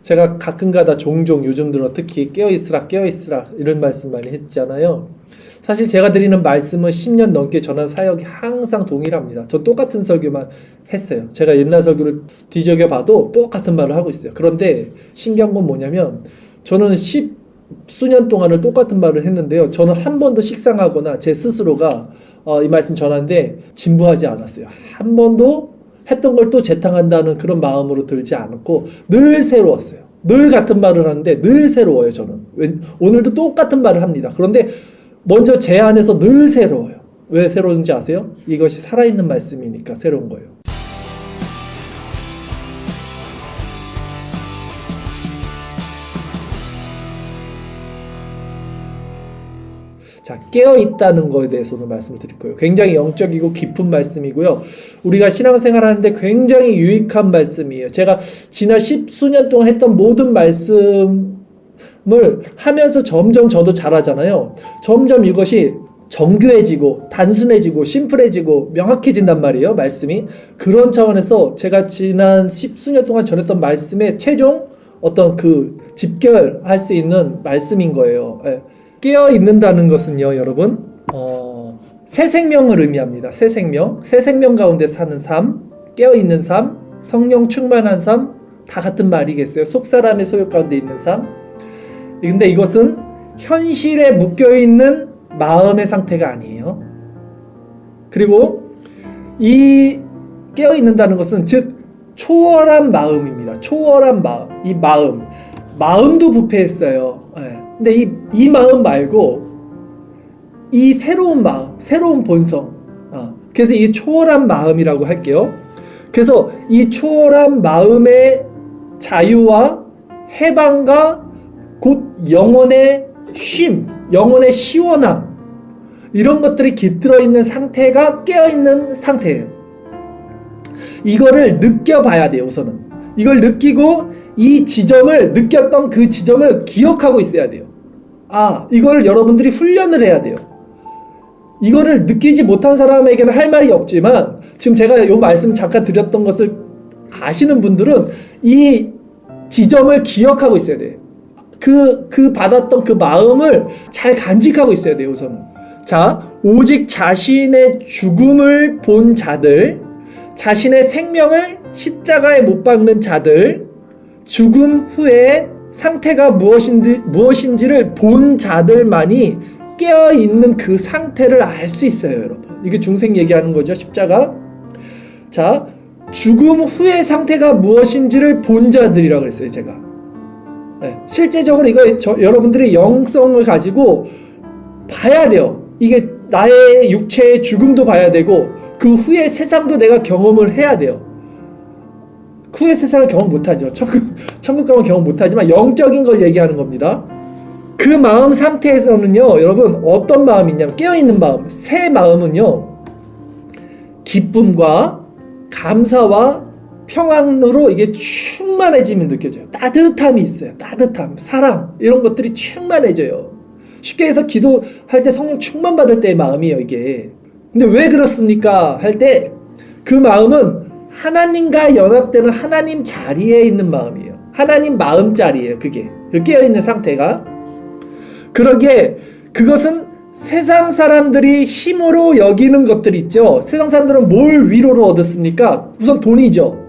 제가 가끔가다 종종 요즘 들어 특히 깨어있으라 이런 말씀 많이 했잖아요. 사실 제가 드리는 말씀은 10년 넘게 전한 사역이 항상 동일합니다. 저 똑같은 설교만 했어요. 제가 옛날 설교를 뒤적여 봐도 똑같은 말을 하고 있어요. 그런데 신기한 건 뭐냐면 저는 10수년 동안을 똑같은 말을 했는데요. 저는 한 번도 식상하거나 제 스스로가 이 말씀 전하는데 진부하지 않았어요. 한 번도 했던 걸 또 재탕한다는 그런 마음으로 들지 않았고 늘 새로웠어요. 늘 같은 말을 하는데 늘 새로워요. 저는 오늘도 똑같은 말을 합니다. 그런데 먼저 제 안에서 늘 새로워요. 왜 새로운지 아세요? 이것이 살아있는 말씀이니까 새로운 거예요. 자, 깨어있다는 거에 대해서도 말씀을 드릴 거예요. 굉장히 영적이고 깊은 말씀이고요. 우리가 신앙생활 하는데 굉장히 유익한 말씀이에요. 제가 지난 10수년 동안 했던 모든 말씀을 하면서 점점 저도 잘하잖아요. 점점 이것이 정교해지고 단순해지고 심플해지고 명확해진단 말이에요. 말씀이. 그런 차원에서 제가 지난 10수년 동안 전했던 말씀에 최종 어떤 그 집결할 수 있는 말씀인 거예요. 예. 깨어 있는다는 것은요, 여러분, 새 생명을 의미합니다. 새 생명 가운데 사는 삶, 깨어 있는 삶, 성령 충만한 삶, 다 같은 말이겠어요. 속사람의 소욕 가운데 있는 삶. 근데 이것은 현실에 묶여 있는 마음의 상태가 아니에요. 그리고 이 깨어 있는다는 것은 즉 초월한 마음입니다. 초월한 마음. 이 마음도 부패했어요. 네. 근데 이 마음 말고 이 새로운 마음, 새로운 본성. 그래서 이 초월한 마음이라고 할게요. 그래서 이 초월한 마음의 자유와 해방과 곧 영혼의 쉼, 영혼의 시원함, 이런 것들이 깃들어 있는 상태가 깨어있는 상태예요. 이거를 느껴봐야 돼요. 우선은 이걸 느끼고 이 지점을 느꼈던 그 지점을 기억하고 있어야 돼요. 이걸 여러분들이 훈련을 해야 돼요. 이거를 느끼지 못한 사람에게는 할 말이 없지만 지금 제가 이 말씀 잠깐 드렸던 것을 아시는 분들은 이 지점을 기억하고 있어야 돼요. 그 받았던 그 마음을 잘 간직하고 있어야 돼요. 우선은. 자, 오직 자신의 죽음을 본 자들, 자신의 생명을 십자가에 못 박는 자들, 죽음 후에 상태가 무엇인지를 본 자들만이 깨어있는 그 상태를 알 수 있어요. 여러분, 이게 중생 얘기하는 거죠. 십자가. 자, 죽음 후의 상태가 무엇인지를 본 자들이라고 그랬어요. 제가. 네, 실제적으로 이거 여러분들이 영성을 가지고 봐야 돼요. 이게 나의 육체의 죽음도 봐야 되고 그 후의 세상도 내가 경험을 해야 돼요. 후의 세상을 경험 못하죠. 천국 가면 경험 못하지만 영적인 걸 얘기하는 겁니다. 그 마음 상태에서는요, 여러분, 어떤 마음이냐면 깨어있는 마음, 새 마음은요, 기쁨과 감사와 평안으로 이게 충만해지면 느껴져요. 따뜻함이 있어요. 따뜻함, 사랑, 이런 것들이 충만해져요. 쉽게 해서 기도할 때 성령 충만 받을 때의 마음이에요, 이게. 근데 왜 그렇습니까? 할 때 그 마음은 하나님과 연합되는 하나님 자리에 있는 마음이에요. 하나님 마음 자리예요. 그게 그 깨어있는 상태가. 그러기에 그것은 세상 사람들이 힘으로 여기는 것들 있죠. 세상 사람들은 뭘 위로로 얻었습니까? 우선 돈이죠.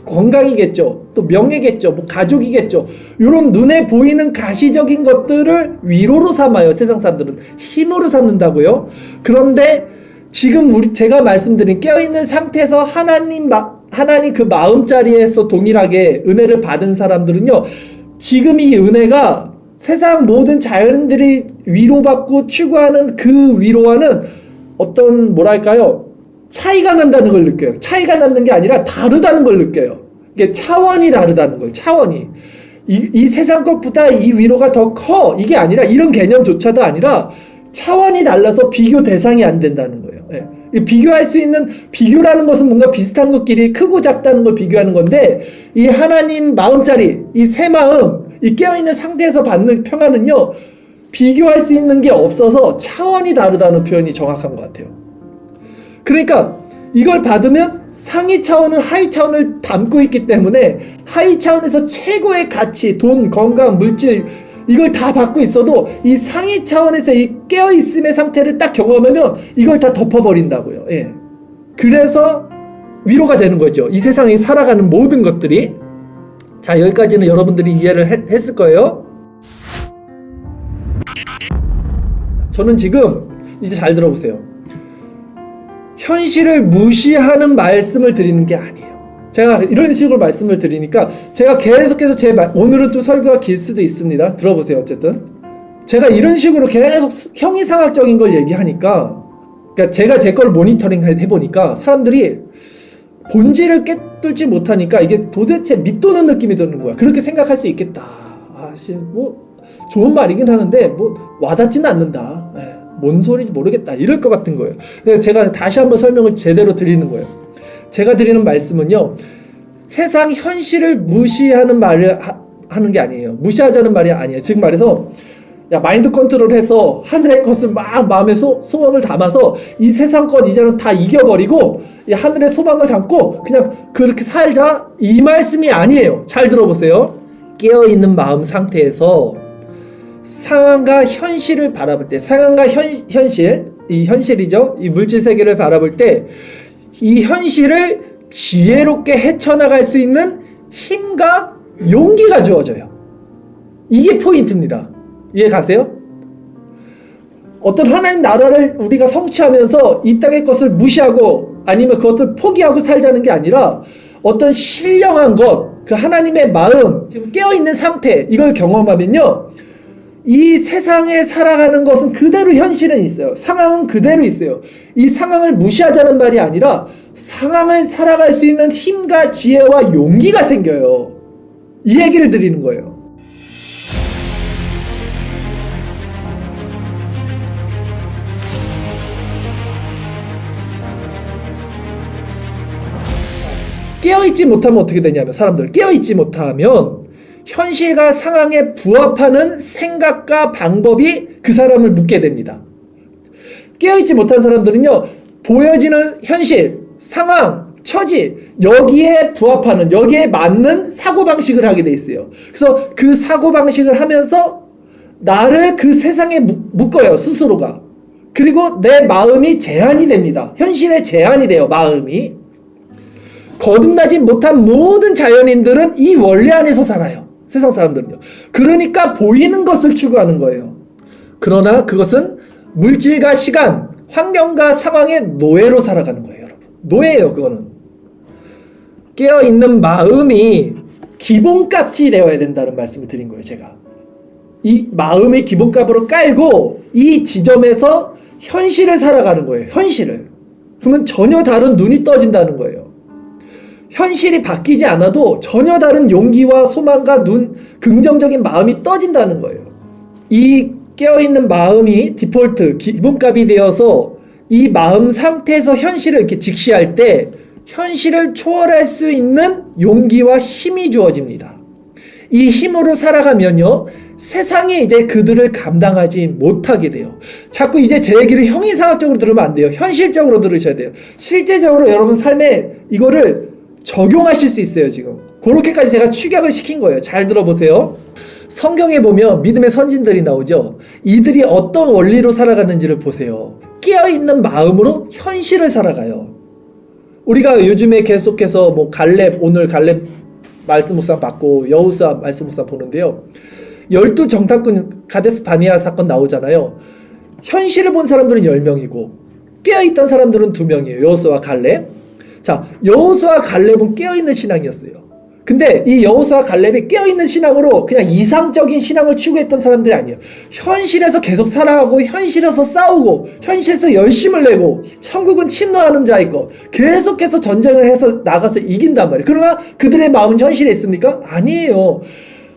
건강이겠죠. 또 명예겠죠. 뭐 가족이겠죠. 이런 눈에 보이는 가시적인 것들을 위로로 삼아요. 세상 사람들은 힘으로 삼는다고요. 그런데 지금 제가 말씀드린 깨어있는 상태에서 하나님 그 마음 자리에서 동일하게 은혜를 받은 사람들은요, 지금 이 은혜가 세상 모든 자연들이 위로받고 추구하는 그 위로와는 어떤 뭐랄까요, 차이가 난다는 걸 느껴요. 차이가 나는 게 아니라 다르다는 걸 느껴요. 이게 차원이 다르다는 걸. 차원이 이 세상 것보다 이 위로가 더 커, 이게 아니라, 이런 개념조차도 아니라 차원이 달라서 비교 대상이 안 된다는 거예요. 예. 비교할 수 있는, 비교라는 것은 뭔가 비슷한 것끼리 크고 작다는 걸 비교하는 건데, 이 하나님 마음자리, 이 새 마음, 이 깨어있는 상태에서 받는 평안은요, 비교할 수 있는 게 없어서 차원이 다르다는 표현이 정확한 것 같아요. 그러니까 이걸 받으면 상위 차원은 하위 차원을 담고 있기 때문에 하위 차원에서 최고의 가치, 돈, 건강, 물질 이걸 다 받고 있어도 이 상위 차원에서 이 깨어있음의 상태를 딱 경험하면 이걸 다 덮어버린다고요. 예. 그래서 위로가 되는 거죠. 이 세상에 살아가는 모든 것들이. 자, 여기까지는 여러분들이 이해를 했을 거예요. 저는 지금 이제 잘 들어보세요. 현실을 무시하는 말씀을 드리는 게 아니에요. 제가 이런 식으로 말씀을 드리니까 제가 계속해서 오늘은 좀 설교가 길 수도 있습니다. 들어보세요. 어쨌든 제가 이런 식으로 계속 형이상학적인 걸 얘기하니까, 그러니까 제가 제 걸 모니터링 해보니까 사람들이 본질을 깨뚫지 못하니까 이게 도대체 밑도는 느낌이 드는 거야. 그렇게 생각할 수 있겠다. 뭐 좋은 말이긴 하는데 뭐 와닿지는 않는다. 뭔 소리인지 모르겠다. 이럴 것 같은 거예요. 그래서 제가 다시 한번 설명을 제대로 드리는 거예요. 제가 드리는 말씀은요, 세상 현실을 무시하는 말을 하는 게 아니에요. 무시하자는 말이 아니에요. 즉 말해서 마인드 컨트롤해서 하늘의 것을 막 마음에 소원을 담아서 이 세상 것 이제는 다 이겨버리고 이 하늘의 소망을 담고 그냥 그렇게 살자, 이 말씀이 아니에요. 잘 들어보세요. 깨어있는 마음 상태에서 상황과 현실을 바라볼 때, 상황과 현실, 이 현실이죠. 이 물질 세계를 바라볼 때 이 현실을 지혜롭게 헤쳐나갈 수 있는 힘과 용기가 주어져요. 이게 포인트입니다. 이해 가세요? 어떤 하나님 나라를 우리가 성취하면서 이 땅의 것을 무시하고 아니면 그것을 포기하고 살자는 게 아니라 어떤 신령한 것, 그 하나님의 마음, 지금 깨어있는 상태, 이걸 경험하면요, 이 세상에 살아가는 것은 그대로 현실은 있어요. 상황은 그대로 있어요. 이 상황을 무시하자는 말이 아니라 상황을 살아갈 수 있는 힘과 지혜와 용기가 생겨요. 이 얘기를 드리는 거예요. 깨어있지 못하면 어떻게 되냐면, 사람들 깨어있지 못하면 현실과 상황에 부합하는 생각과 방법이 그 사람을 묶게 됩니다. 깨어있지 못한 사람들은요, 보여지는 현실, 상황, 처지, 여기에 부합하는, 여기에 맞는 사고방식을 하게 돼 있어요. 그래서 그 사고방식을 하면서 나를 그 세상에 묶어요, 스스로가. 그리고 내 마음이 제한이 됩니다. 현실에 제한이 돼요, 마음이. 거듭나지 못한 모든 자연인들은 이 원리 안에서 살아요. 세상 사람들은요. 그러니까 보이는 것을 추구하는 거예요. 그러나 그것은 물질과 시간, 환경과 상황의 노예로 살아가는 거예요, 여러분. 노예예요, 그거는. 깨어있는 마음이 기본값이 되어야 된다는 말씀을 드린 거예요, 제가. 이 마음의 기본값으로 깔고 이 지점에서 현실을 살아가는 거예요, 현실을. 그러면 전혀 다른 눈이 떠진다는 거예요. 현실이 바뀌지 않아도 전혀 다른 용기와 소망과 긍정적인 마음이 떠진다는 거예요. 이 깨어있는 마음이 디폴트, 기본값이 되어서 이 마음 상태에서 현실을 이렇게 직시할 때 현실을 초월할 수 있는 용기와 힘이 주어집니다. 이 힘으로 살아가면요, 세상이 이제 그들을 감당하지 못하게 돼요. 자꾸 이제 제 얘기를 형이상학적으로 들으면 안 돼요. 현실적으로 들으셔야 돼요. 실제적으로 여러분 삶에 이거를 적용하실 수 있어요. 지금 그렇게까지 제가 축약을 시킨 거예요. 잘 들어보세요. 성경에 보면 믿음의 선진들이 나오죠. 이들이 어떤 원리로 살아가는지를 보세요. 깨어있는 마음으로 현실을 살아가요. 우리가 요즘에 계속해서 오늘 갈렙 말씀 묵상 받고 여호수아 말씀 묵상 보는데요, 12 정탐꾼 가데스 바네아 사건 나오잖아요. 현실을 본 사람들은 10명이고 깨어있던 사람들은 2명이에요. 여호수아와 갈렙. 자, 여호수아와 갈렙은 깨어있는 신앙이었어요. 근데 이 여호수아와 갈렙이 깨어있는 신앙으로 그냥 이상적인 신앙을 추구했던 사람들이 아니에요. 현실에서 계속 살아가고 현실에서 싸우고 현실에서 열심을 내고 천국은 침노하는 자의 것, 계속해서 전쟁을 해서 나가서 이긴단 말이에요. 그러나 그들의 마음은 현실에 있습니까? 아니에요.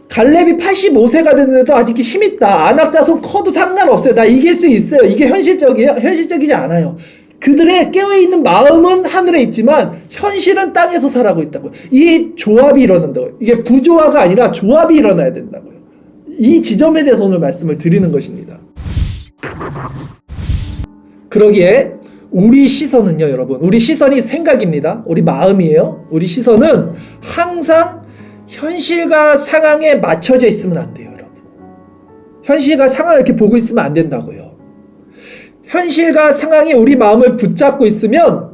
갈렙이 85세가 됐는데도 아직 힘있다. 안악자손 커도 상관없어요. 나 이길 수 있어요. 이게 현실적이에요? 현실적이지 않아요. 그들의 깨어있는 마음은 하늘에 있지만 현실은 땅에서 살아가고 있다고요. 이 조합이 일어난다고요. 이게 부조화가 아니라 조합이 일어나야 된다고요. 이 지점에 대해서 오늘 말씀을 드리는 것입니다. 그러기에 우리 시선은요, 여러분. 우리 시선이 생각입니다. 우리 마음이에요. 우리 시선은 항상 현실과 상황에 맞춰져 있으면 안 돼요, 여러분. 현실과 상황을 이렇게 보고 있으면 안 된다고요. 현실과 상황이 우리 마음을 붙잡고 있으면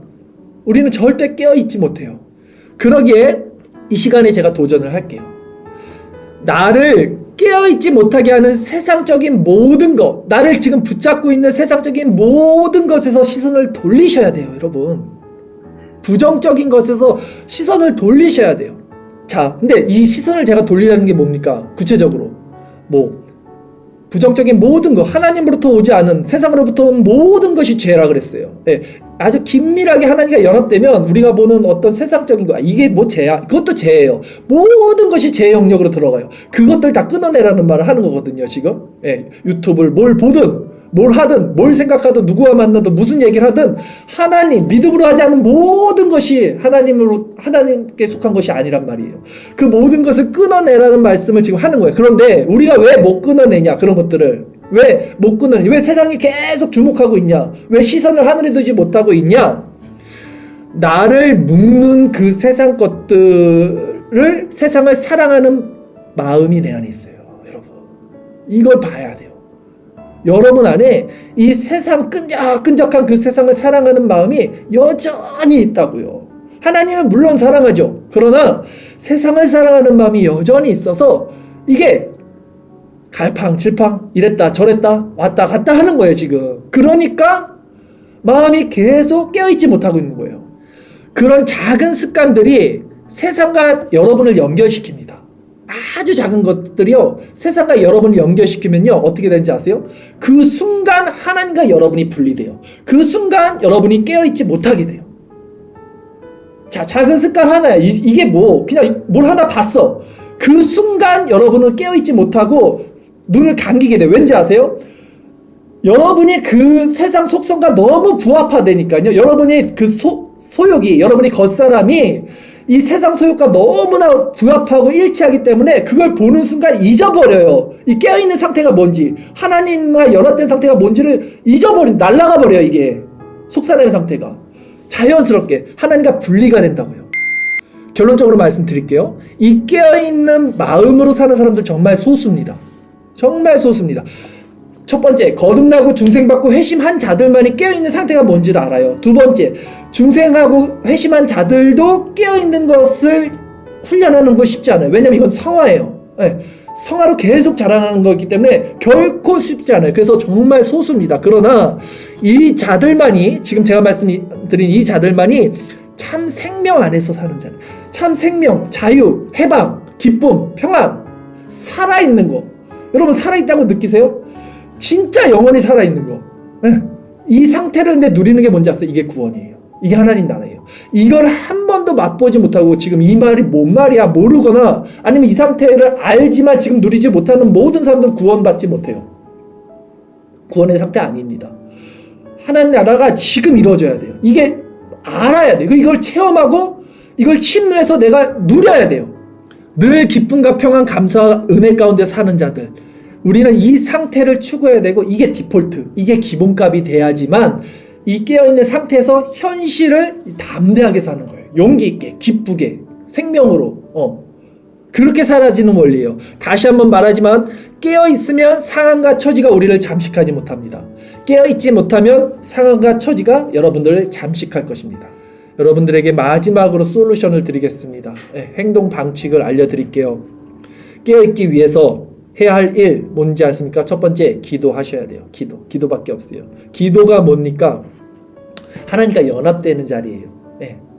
우리는 절대 깨어있지 못해요. 그러기에 이 시간에 제가 도전을 할게요. 나를 깨어있지 못하게 하는 세상적인 모든 것, 나를 지금 붙잡고 있는 세상적인 모든 것에서 시선을 돌리셔야 돼요, 여러분. 부정적인 것에서 시선을 돌리셔야 돼요. 자, 근데 이 시선을 제가 돌리라는 게 뭡니까? 구체적으로 부정적인 모든 것, 하나님으로부터 오지 않은, 세상으로부터 온 모든 것이 죄라 그랬어요. 네, 아주 긴밀하게 하나님과 연합되면 우리가 보는 어떤 세상적인 거, 이게 뭐 죄야? 그것도 죄예요. 모든 것이 죄의 영역으로 들어가요. 그것들 다 끊어내라는 말을 하는 거거든요, 지금. 네, 유튜브를 뭘 보든 뭘 하든 뭘 생각하든 누구와 만나든 무슨 얘기를 하든 하나님, 믿음으로 하지 않은 모든 것이 하나님께 속한 것이 아니란 말이에요. 그 모든 것을 끊어내라는 말씀을 지금 하는 거예요. 그런데 우리가 왜 못 끊어내냐, 그런 것들을 왜 못 끊어내냐, 왜 세상이 계속 주목하고 있냐, 왜 시선을 하늘에 두지 못하고 있냐, 나를 묶는 그 세상 것들을, 세상을 사랑하는 마음이 내 안에 있어요, 여러분. 이걸 봐야 돼요. 여러분 안에 이 세상, 끈적끈적한 그 세상을 사랑하는 마음이 여전히 있다고요. 하나님은 물론 사랑하죠. 그러나 세상을 사랑하는 마음이 여전히 있어서 이게 갈팡질팡 이랬다 저랬다 왔다 갔다 하는 거예요, 지금. 그러니까 마음이 계속 깨어있지 못하고 있는 거예요. 그런 작은 습관들이 세상과 여러분을 연결시킵니다. 아주 작은 것들이요, 세상과 여러분을 연결시키면요 어떻게 되는지 아세요? 그 순간 하나님과 여러분이 분리돼요. 그 순간 여러분이 깨어있지 못하게 돼요. 자, 작은 습관 하나야. 이게 그냥 뭘 하나 봤어. 그 순간 여러분은 깨어있지 못하고 눈을 감기게 돼요. 왠지 아세요? 여러분이 그 세상 속성과 너무 부합화되니까요, 여러분이 그 소욕이, 여러분이 겉사람이 이 세상 소욕과 너무나 부합하고 일치하기 때문에 그걸 보는 순간 잊어버려요. 이 깨어있는 상태가 뭔지, 하나님과 연합된 상태가 뭔지를 날아가 버려요. 이게 속사람의 상태가 자연스럽게 하나님과 분리가 된다고요. 결론적으로 말씀드릴게요. 이 깨어있는 마음으로 사는 사람들 정말 소수입니다. 정말 소수입니다. 첫 번째, 거듭나고 중생받고 회심한 자들만이 깨어있는 상태가 뭔지를 알아요. 두 번째, 중생하고 회심한 자들도 깨어있는 것을 훈련하는 거 쉽지 않아요. 왜냐면 이건 성화예요. 네, 성화로 계속 자라나는 거기 때문에 결코 쉽지 않아요. 그래서 정말 소수입니다. 그러나 이 자들만이, 지금 제가 말씀드린 이 자들만이 참 생명 안에서 사는 자들, 참 생명, 자유, 해방, 기쁨, 평안, 살아있는 거. 여러분 살아있다고 느끼세요? 진짜 영원히 살아있는 거. 이 상태를 근데 누리는 게 뭔지 아세요? 이게 구원이에요. 이게 하나님 나라예요. 이걸 한 번도 맛보지 못하고 지금 이 말이 뭔 말이야 모르거나 아니면 이 상태를 알지만 지금 누리지 못하는 모든 사람들은 구원받지 못해요. 구원의 상태 아닙니다. 하나님 나라가 지금 이루어져야 돼요. 이게 알아야 돼요. 이걸 체험하고 이걸 침노해서 내가 누려야 돼요. 늘 기쁨과 평안, 감사와 은혜 가운데 사는 자들, 우리는 이 상태를 추구해야 되고, 이게 디폴트, 이게 기본값이 돼야지만 이 깨어있는 상태에서 현실을 담대하게 사는 거예요. 용기 있게, 기쁘게, 생명으로 그렇게 사라지는 원리예요. 다시 한번 말하지만 깨어있으면 상황과 처지가 우리를 잠식하지 못합니다. 깨어있지 못하면 상황과 처지가 여러분들을 잠식할 것입니다. 여러분들에게 마지막으로 솔루션을 드리겠습니다. 행동 방칙을 알려드릴게요. 깨어있기 위해서 해야 할 일 뭔지 아십니까? 첫 번째, 기도하셔야 돼요. 기도밖에 없어요. 기도가 뭡니까? 하나님과 연합되는 자리예요.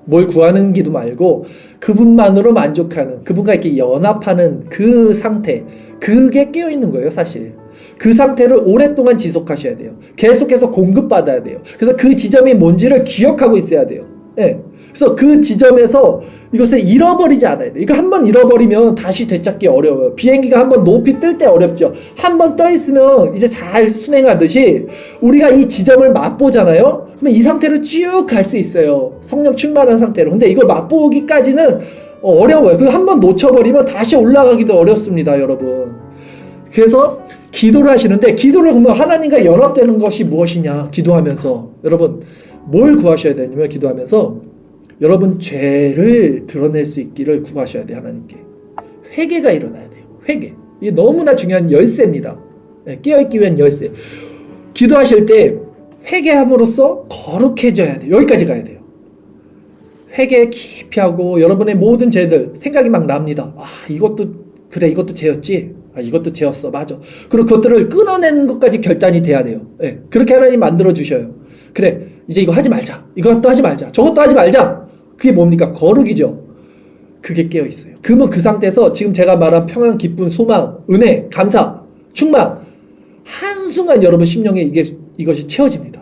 뭘 구하는 기도 말고 그분만으로 만족하는, 그분과 이렇게 연합하는 그 상태, 그게 깨어있는 거예요, 사실. 그 상태를 오랫동안 지속하셔야 돼요. 계속해서 공급받아야 돼요. 그래서 그 지점이 뭔지를 기억하고 있어야 돼요. 그래서 그 지점에서 이것을 잃어버리지 않아야 돼요. 이거 한번 잃어버리면 다시 되찾기 어려워요. 비행기가 한번 높이 뜰 때 어렵죠. 한번 떠 있으면 이제 잘 순행하듯이 우리가 이 지점을 맛보잖아요. 그러면 이 상태로 쭉 갈 수 있어요. 성령 충만한 상태로. 근데 이걸 맛보기까지는 어려워요. 그거 한번 놓쳐버리면 다시 올라가기도 어렵습니다, 여러분. 그래서 기도를 하시는데, 기도를 보면 하나님과 연합되는 것이 무엇이냐, 기도하면서. 여러분, 뭘 구하셔야 되냐면 기도하면서 여러분 죄를 드러낼 수 있기를 구하셔야 돼요. 하나님께. 회개가 일어나야 돼요. 회개. 이게 너무나 중요한 열쇠입니다. 네, 깨어있기 위한 열쇠. 기도하실 때 회개함으로써 거룩해져야 돼요. 여기까지 가야 돼요. 회개 깊이 하고 여러분의 모든 죄들 생각이 막 납니다. 아, 이것도 그래, 이것도 죄였지. 아, 이것도 죄였어. 맞아. 그리고 그것들을 끊어내는 것까지 결단이 돼야 돼요. 네, 그렇게 하나님 만들어 주셔요. 그래, 이제 이거 하지 말자. 이것도 하지 말자. 저것도 하지 말자. 그게 뭡니까? 거룩이죠. 그게 깨어 있어요. 그러면 그 상태에서 지금 제가 말한 평안, 기쁨, 소망, 은혜, 감사, 충만 한순간 여러분 심령에 이것이 채워집니다.